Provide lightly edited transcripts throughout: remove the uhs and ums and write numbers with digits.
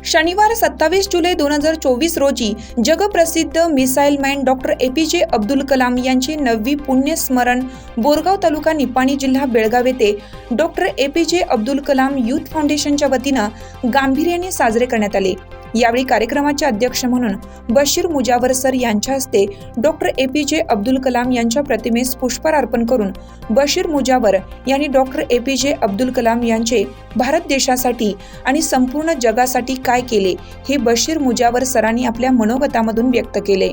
शनिवार 27 जुलै 2024 रोजी जगप्रसिद्ध missile man doctor APJ Abdul Kalam यांचे 9वी पुण्यस्मरण बोरगाव तालुका निपाणी जिल्हा बेळगाव येथे doctor APJ Abdul Kalam youth फाउंडेशनच्या वतीनं गांभीर्याने साजरे करण्यात आले। यावेळी कार्यक्रमाचे अध्यक्ष म्हणून बशीर मुजावर सर यांच्या हस्ते डॉक्टर APJ अब्दुल कलाम यांच्या प्रतिमेस पुष्पहार अर्पण करून बशीर मुजावर यांनी डॉक्टर APJ अब्दुल कलाम यांचे भारत देशासाठी आणि संपूर्ण जगासाठी काय केले हे बशीर मुजावर सरांनी आपल्या मनोगतामधून व्यक्त केले।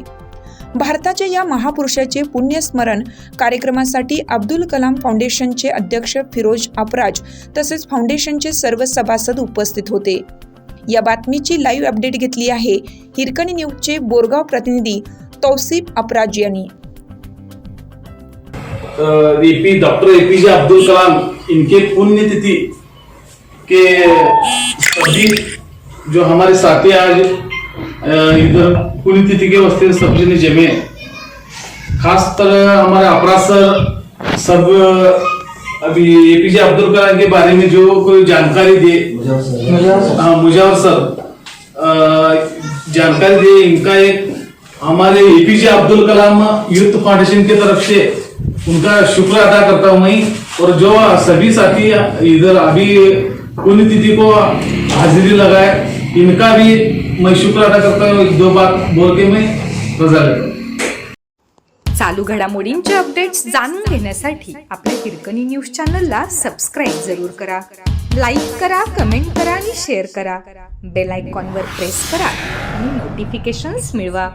भारताच्या या महापुरुषाचे पुण्यस्मरण कार्यक्रमासाठी अब्दुल कलाम फाउंडेशनचे अध्यक्ष फिरोज अपराज तसेच फाउंडेशनचे सर्व सभासद उपस्थित होते। या बातमीची लाईव्ह अपडेट घेतली आहे हिरकणी न्यूजचे बोरगाव प्रतिनिधी तौसीफ अपराज यांनी। डॉक्टर APJ अब्दुल कलाम इनके पुण्यतिथि के सभी जो हमारे साथी आज इधर पुण्यतिथि के वास्ते सब जने जमे, खास तर हमारे अपराध सर सब अभी APJ अब्दुल कलाम के बारे में जो कोई जानकारी दे, मुजावर सर जानकारी दे। इनका एक हमारे APJ Abdul Kalam youth foundation की तरफ से उनका शुक्र अदा करता हूँ मैं, और जो सभी साथी इधर अभी पुण्यतिथि को हाजिरी लगाए इनका भी मैं शुक्र अदा करता हूँ। एक दो बात बोल के मैं रजा लेता हूँ। चालू घडामोडींचे अपडेट्स जाणून घेण्यासाठी आपल्या हिरकणी न्यूज चॅनलला सबस्क्राईब जरूर करा, लाईक करा, कमेंट करा आणि शेअर करा। बेल आयकॉनवर प्रेस करा आणि नोटिफिकेशन्स मिळवा।